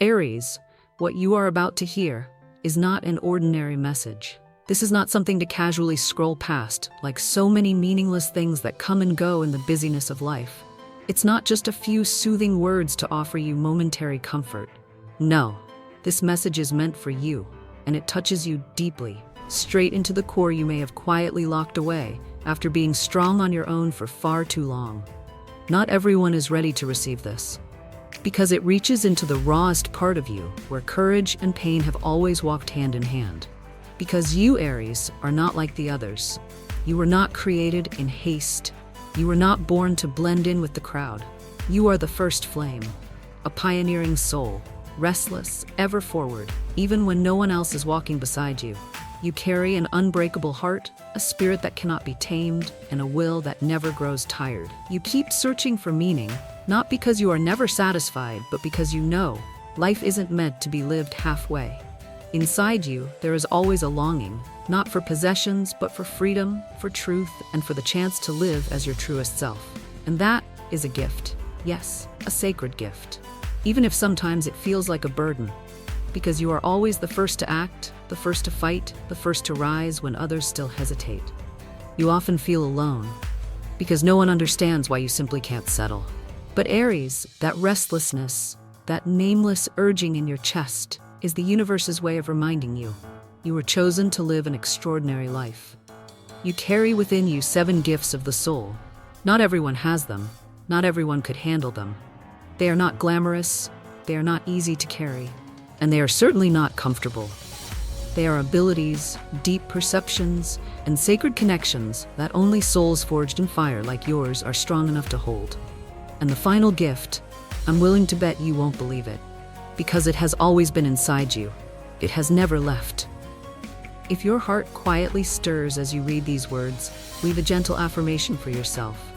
Aries, what you are about to hear is not an ordinary message. This is not something to casually scroll past, like so many meaningless things that come and go in the busyness of life. It's not just a few soothing words to offer you momentary comfort. No, this message is meant for you, and it touches you deeply, straight into the core you may have quietly locked away after being strong on your own for far too long. Not everyone is ready to receive this, because it reaches into the rawest part of you, where courage and pain have always walked hand in hand. Because you, Aries, are not like the others. You were not created in haste. You were not born to blend in with the crowd. You are the first flame, a pioneering soul, restless, ever forward, even when no one else is walking beside you. You carry an unbreakable heart, a spirit that cannot be tamed, and a will that never grows tired. You keep searching for meaning, not because you are never satisfied, but because you know life isn't meant to be lived halfway. Inside you, there is always a longing, not for possessions, but for freedom, for truth, and for the chance to live as your truest self. And that is a gift. Yes, a sacred gift. Even if sometimes it feels like a burden, because you are always the first to act, the first to fight, the first to rise when others still hesitate. You often feel alone, because no one understands why you simply can't settle. But Aries, that restlessness, that nameless urging in your chest, is the universe's way of reminding you were chosen to live an extraordinary life. You carry within you 7 gifts of the soul. Not everyone has them. Not everyone could handle them. They are not glamorous, they are not easy to carry, and they are certainly not comfortable. They are abilities, deep perceptions, and sacred connections that only souls forged in fire like yours are strong enough to hold. And the final gift, I'm willing to bet you won't believe it, because it has always been inside you. It has never left. If your heart quietly stirs as you read these words, leave a gentle affirmation for yourself.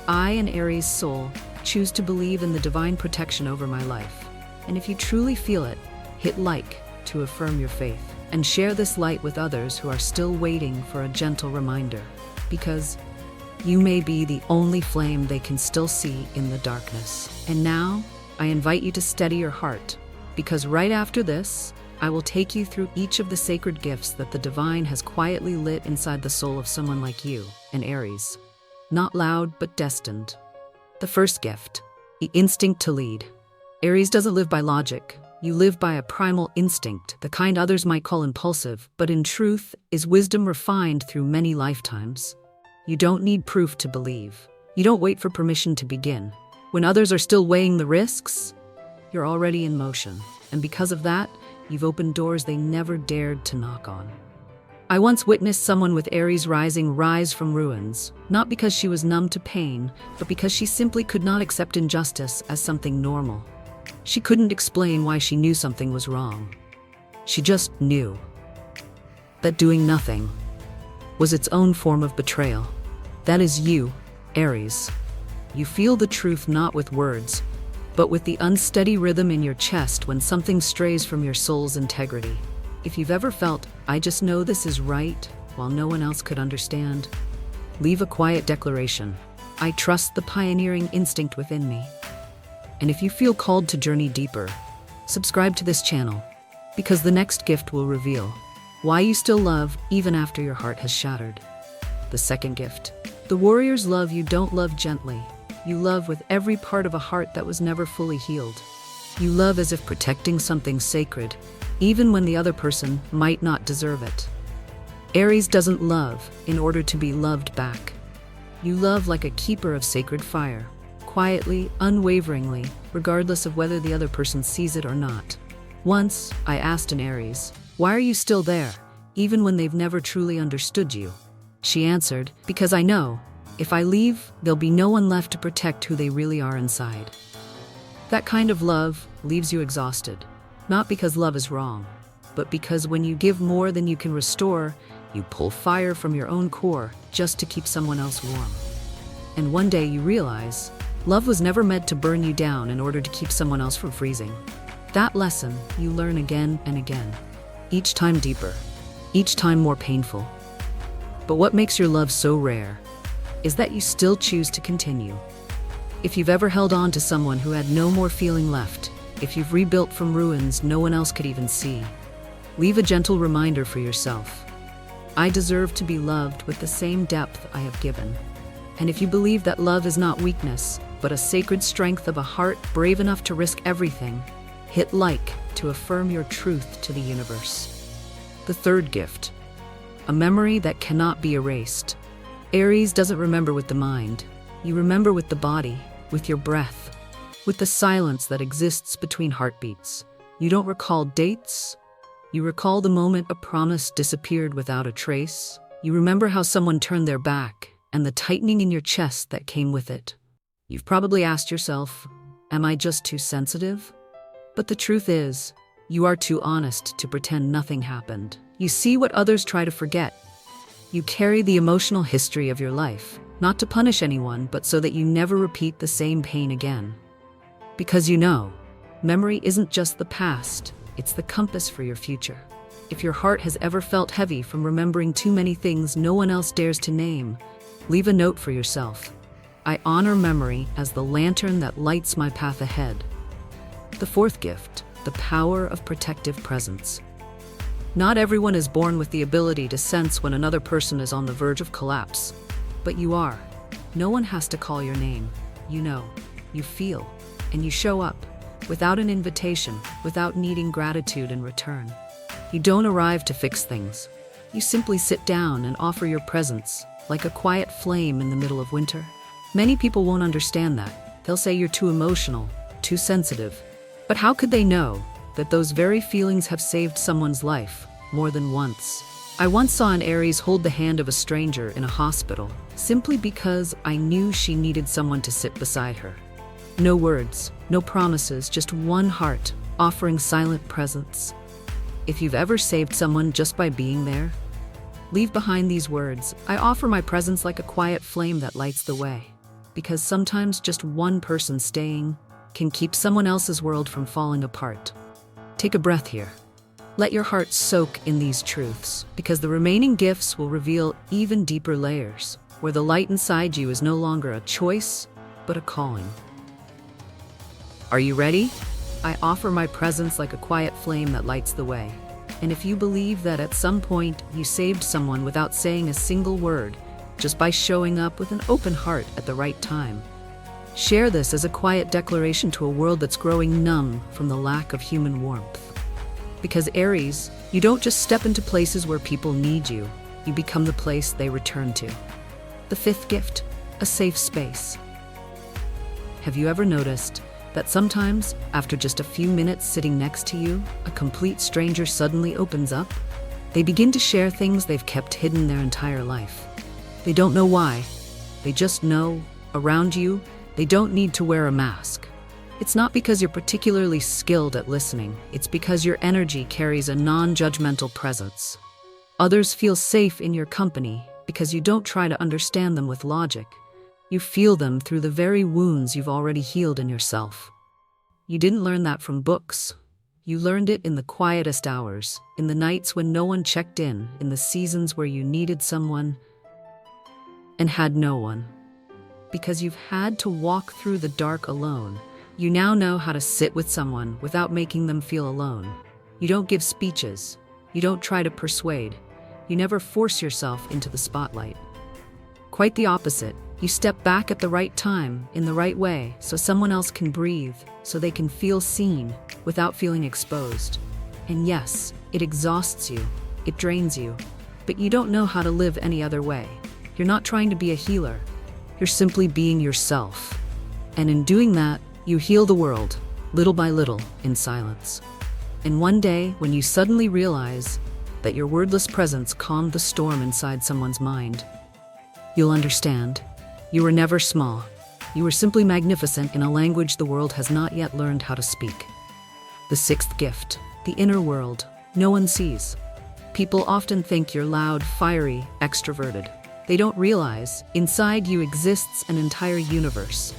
I, an Aries soul, choose to believe in the divine protection over my life. And if you truly feel it, hit like to affirm your faith, and share this light with others who are still waiting for a gentle reminder, because you may be the only flame they can still see in the darkness. And now, I invite you to steady your heart, because right after this, I will take you through each of the sacred gifts that the divine has quietly lit inside the soul of someone like you, an Aries. Not loud, but destined. The first gift, the instinct to lead. Aries doesn't live by logic. You live by a primal instinct, the kind others might call impulsive, but in truth is wisdom refined through many lifetimes. You don't need proof to believe. You don't wait for permission to begin. When others are still weighing the risks, you're already in motion. And because of that, you've opened doors they never dared to knock on. I once witnessed someone with Aries rising rise from ruins, not because she was numb to pain, but because she simply could not accept injustice as something normal. She couldn't explain why she knew something was wrong. She just knew that doing nothing was its own form of betrayal. That is you, Aries. You feel the truth not with words, but with the unsteady rhythm in your chest when something strays from your soul's integrity. If you've ever felt, I just know this is right, while no one else could understand, leave a quiet declaration. I trust the pioneering instinct within me. And if you feel called to journey deeper, subscribe to this channel, because the next gift will reveal why you still love even after your heart has shattered. The second gift. The warrior's love. You don't love gently. You love with every part of a heart that was never fully healed. You love as if protecting something sacred, even when the other person might not deserve it. Aries doesn't love in order to be loved back. You love like a keeper of sacred fire, quietly, unwaveringly, regardless of whether the other person sees it or not. Once, I asked an Aries, why are you still there, even when they've never truly understood you? She answered, because I know, if I leave, there'll be no one left to protect who they really are inside. That kind of love leaves you exhausted, not because love is wrong, but because when you give more than you can restore, you pull fire from your own core just to keep someone else warm. And one day you realize, love was never meant to burn you down in order to keep someone else from freezing. That lesson you learn again and again, each time deeper, each time more painful. But what makes your love so rare is that you still choose to continue. If you've ever held on to someone who had no more feeling left, If you've rebuilt from ruins no one else could even see, leave a gentle reminder for yourself. I deserve to be loved with the same depth I have given. And if you believe that love is not weakness, but a sacred strength of a heart brave enough to risk everything, hit like to affirm your truth to the universe. The third gift, a memory that cannot be erased. Aries doesn't remember with the mind. You remember with the body, with your breath, with the silence that exists between heartbeats. You don't recall dates. You recall the moment a promise disappeared without a trace. You remember how someone turned their back and the tightening in your chest that came with it. You've probably asked yourself, am I just too sensitive? But the truth is, you are too honest to pretend nothing happened. You see what others try to forget. You carry the emotional history of your life, not to punish anyone, but so that you never repeat the same pain again. Because you know, memory isn't just the past, it's the compass for your future. If your heart has ever felt heavy from remembering too many things no one else dares to name, leave a note for yourself. I honor memory as the lantern that lights my path ahead. The fourth gift, the power of protective presence. Not everyone is born with the ability to sense when another person is on the verge of collapse, but you are. No one has to call your name. You know, you feel, and you show up, without an invitation, without needing gratitude in return. You don't arrive to fix things. You simply sit down and offer your presence, like a quiet flame in the middle of winter. Many people won't understand that. They'll say you're too emotional, too sensitive. But how could they know that those very feelings have saved someone's life more than once? I once saw an Aries hold the hand of a stranger in a hospital, simply because I knew she needed someone to sit beside her. No words, no promises, just one heart, offering silent presence. If you've ever saved someone just by being there, leave behind these words. I offer my presence like a quiet flame that lights the way. Because sometimes just one person staying can keep someone else's world from falling apart. Take a breath here. Let your heart soak in these truths, because the remaining gifts will reveal even deeper layers, where the light inside you is no longer a choice, but a calling. Are you ready? I offer my presence like a quiet flame that lights the way. And if you believe that at some point you saved someone without saying a single word, just by showing up with an open heart at the right time, share this as a quiet declaration to a world that's growing numb from the lack of human warmth. Because Aries, you don't just step into places where people need you, you become the place they return to. The fifth gift, a safe space. Have you ever noticed that sometimes, after just a few minutes sitting next to you, a complete stranger suddenly opens up? They begin to share things they've kept hidden their entire life. They don't know why. They just know, around you, they don't need to wear a mask. It's not because you're particularly skilled at listening. It's because your energy carries a non-judgmental presence. Others feel safe in your company because you don't try to understand them with logic. You feel them through the very wounds you've already healed in yourself. You didn't learn that from books. You learned it in the quietest hours, in the nights when no one checked in the seasons where you needed someone and had no one. Because you've had to walk through the dark alone, you now know how to sit with someone without making them feel alone. You don't give speeches. You don't try to persuade. You never force yourself into the spotlight. Quite the opposite. You step back at the right time, in the right way, so someone else can breathe, so they can feel seen without feeling exposed. And yes, it exhausts you. It drains you. But you don't know how to live any other way. You're not trying to be a healer. You're simply being yourself. And in doing that, you heal the world, little by little, in silence. And one day, when you suddenly realize that your wordless presence calmed the storm inside someone's mind, you'll understand. You were never small. You were simply magnificent in a language the world has not yet learned how to speak. The sixth gift, the inner world, no one sees. People often think you're loud, fiery, extroverted. They don't realize, inside you exists an entire universe.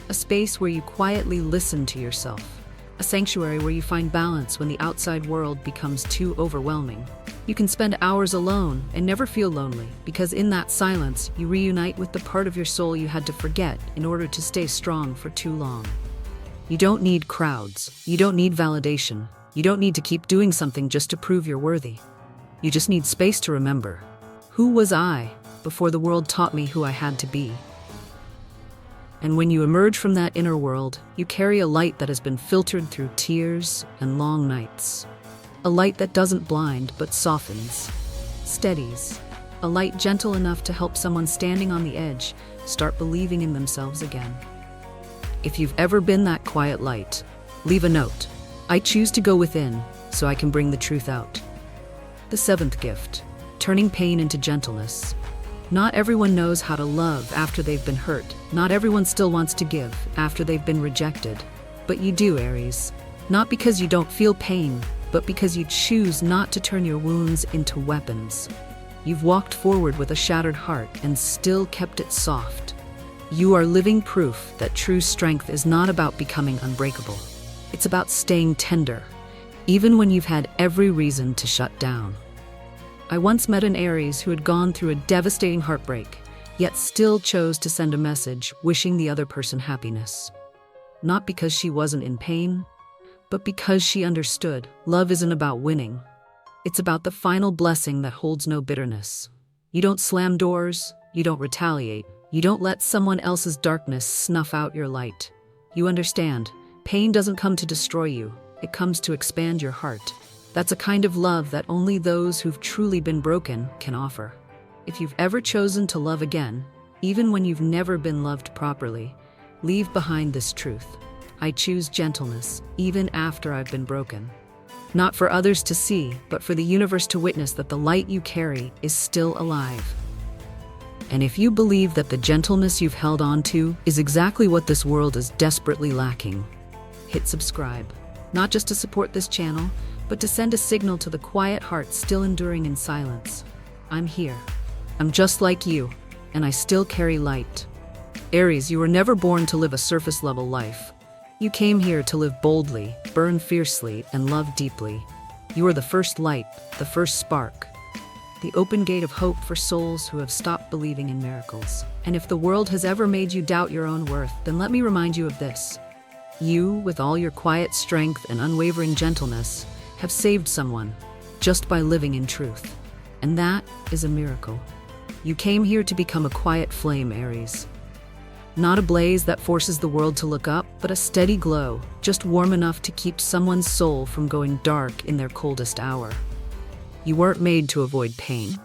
A space where you quietly listen to yourself. A sanctuary where you find balance when the outside world becomes too overwhelming. You can spend hours alone and never feel lonely, because in that silence, you reunite with the part of your soul you had to forget in order to stay strong for too long. You don't need crowds. You don't need validation. You don't need to keep doing something just to prove you're worthy. You just need space to remember. Who was I before the world taught me who I had to be? And when you emerge from that inner world, you carry a light that has been filtered through tears and long nights. A light that doesn't blind but softens, steadies. A light gentle enough to help someone standing on the edge start believing in themselves again. If you've ever been that quiet light, leave a note. I choose to go within so I can bring the truth out. The seventh gift, turning pain into gentleness. Not everyone knows how to love after they've been hurt. Not everyone still wants to give after they've been rejected. But you do, Aries. Not because you don't feel pain, but because you choose not to turn your wounds into weapons. You've walked forward with a shattered heart and still kept it soft. You are living proof that true strength is not about becoming unbreakable. It's about staying tender, even when you've had every reason to shut down. I once met an Aries who had gone through a devastating heartbreak, yet still chose to send a message wishing the other person happiness. Not because she wasn't in pain, but because she understood love isn't about winning. It's about the final blessing that holds no bitterness. You don't slam doors, you don't retaliate, you don't let someone else's darkness snuff out your light. You understand, pain doesn't come to destroy you, it comes to expand your heart. That's a kind of love that only those who've truly been broken can offer. If you've ever chosen to love again, even when you've never been loved properly, leave behind this truth. I choose gentleness, even after I've been broken. Not for others to see, but for the universe to witness that the light you carry is still alive. And if you believe that the gentleness you've held on to is exactly what this world is desperately lacking, hit subscribe. Not just to support this channel, but to send a signal to the quiet heart still enduring in silence. I'm here. I'm just like you, and I still carry light. Aries, you were never born to live a surface-level life. You came here to live boldly, burn fiercely, and love deeply. You are the first light, the first spark, the open gate of hope for souls who have stopped believing in miracles. And if the world has ever made you doubt your own worth, then let me remind you of this. You, with all your quiet strength and unwavering gentleness, have saved someone just by living in truth. And that is a miracle. You came here to become a quiet flame, Aries. Not a blaze that forces the world to look up, but a steady glow, just warm enough to keep someone's soul from going dark in their coldest hour. You weren't made to avoid pain.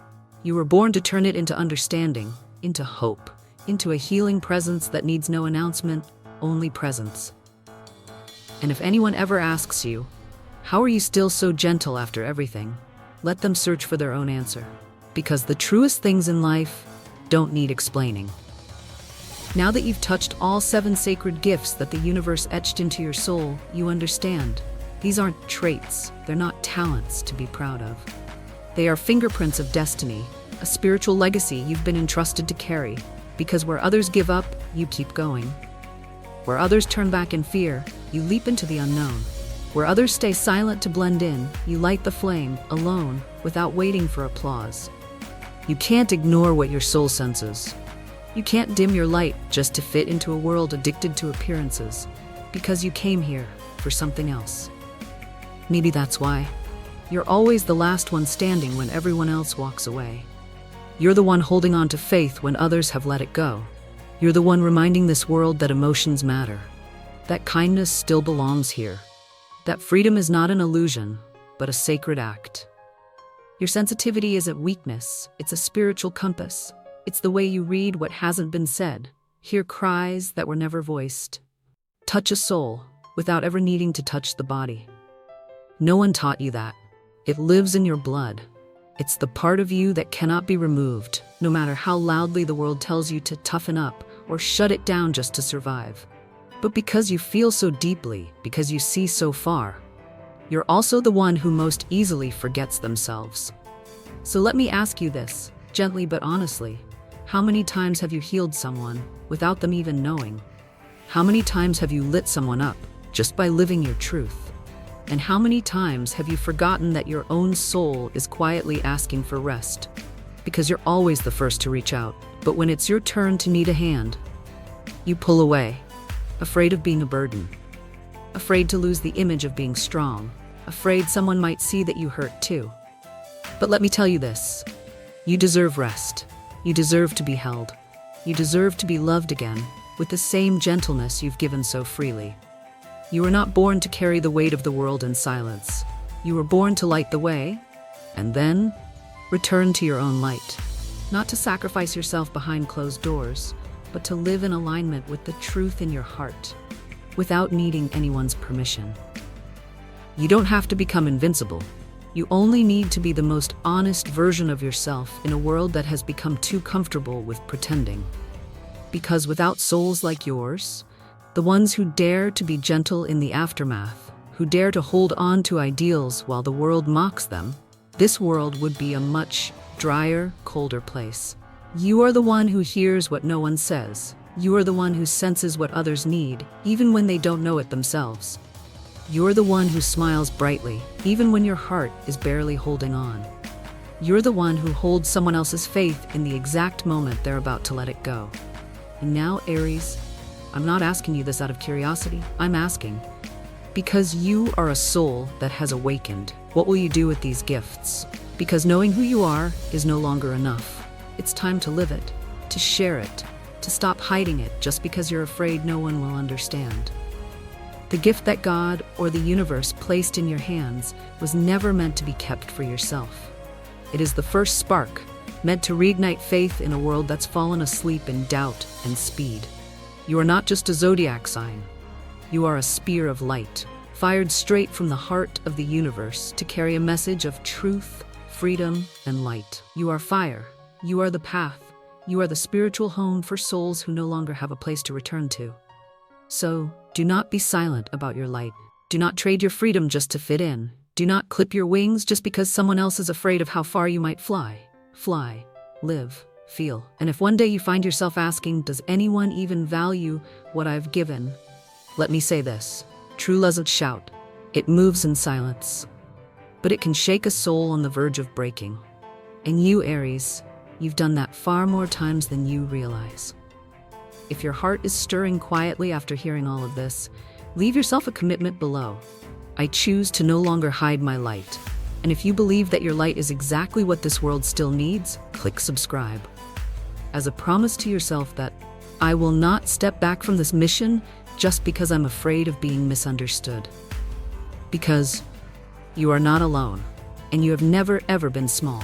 You were born to turn it into understanding, into hope, into a healing presence that needs no announcement, only presence. And if anyone ever asks you, how are you still so gentle after everything? Let them search for their own answer. Because the truest things in life don't need explaining. Now that you've touched all 7 sacred gifts that the universe etched into your soul, you understand. These aren't traits, they're not talents to be proud of. They are fingerprints of destiny, a spiritual legacy you've been entrusted to carry. Because where others give up, you keep going. Where others turn back in fear, you leap into the unknown. Where others stay silent to blend in, you light the flame, alone, without waiting for applause. You can't ignore what your soul senses. You can't dim your light just to fit into a world addicted to appearances, because you came here for something else. Maybe that's why. You're always the last one standing when everyone else walks away. You're the one holding on to faith when others have let it go. You're the one reminding this world that emotions matter, that kindness still belongs here, that freedom is not an illusion, but a sacred act. Your sensitivity isn't weakness, it's a spiritual compass. It's the way you read what hasn't been said, hear cries that were never voiced, touch a soul without ever needing to touch the body. No one taught you that. It lives in your blood. It's the part of you that cannot be removed, no matter how loudly the world tells you to toughen up or shut it down just to survive. But because you feel so deeply, because you see so far, you're also the one who most easily forgets themselves. So let me ask you this, gently but honestly. How many times have you healed someone without them even knowing? How many times have you lit someone up just by living your truth? And how many times have you forgotten that your own soul is quietly asking for rest? Because you're always the first to reach out, but when it's your turn to need a hand, you pull away, afraid of being a burden. afraid to lose the image of being strong, afraid someone might see that you hurt too. But let me tell you this. You deserve rest. You deserve to be held. You deserve to be loved again, with the same gentleness you've given so freely. You were not born to carry the weight of the world in silence. You were born to light the way, and then return to your own light. Not to sacrifice yourself behind closed doors, but to live in alignment with the truth in your heart, without needing anyone's permission. You don't have to become invincible. You only need to be the most honest version of yourself in a world that has become too comfortable with pretending. Because without souls like yours, the ones who dare to be gentle in the aftermath, who dare to hold on to ideals while the world mocks them, this world would be a much drier, colder place. You are the one who hears what no one says. You are the one who senses what others need, even when they don't know it themselves. You're the one who smiles brightly, even when your heart is barely holding on. You're the one who holds someone else's faith in the exact moment they're about to let it go. And now, Aries, I'm not asking you this out of curiosity. I'm asking because you are a soul that has awakened. What will you do with these gifts? Because knowing who you are is no longer enough. It's time to live it, to share it, to stop hiding it just because you're afraid no one will understand. The gift that God or the universe placed in your hands was never meant to be kept for yourself. It is the first spark, meant to reignite faith in a world that's fallen asleep in doubt and speed. You are not just a zodiac sign. You are a spear of light, fired straight from the heart of the universe to carry a message of truth, freedom, and light. You are fire. You are the path. You are the spiritual home for souls who no longer have a place to return to. So, do not be silent about your light. Do not trade your freedom just to fit in. Do not clip your wings just because someone else is afraid of how far you might fly. Fly, live, feel. And if one day you find yourself asking, does anyone even value what I've given? Let me say this. True love doesn't shout. It moves in silence. But it can shake a soul on the verge of breaking. And you, Aries, you've done that far more times than you realize. If your heart is stirring quietly after hearing all of this, leave yourself a commitment below. I choose to no longer hide my light. And if you believe that your light is exactly what this world still needs, click subscribe. As a promise to yourself that I will not step back from this mission just because I'm afraid of being misunderstood. Because you are not alone, and you have never ever been small.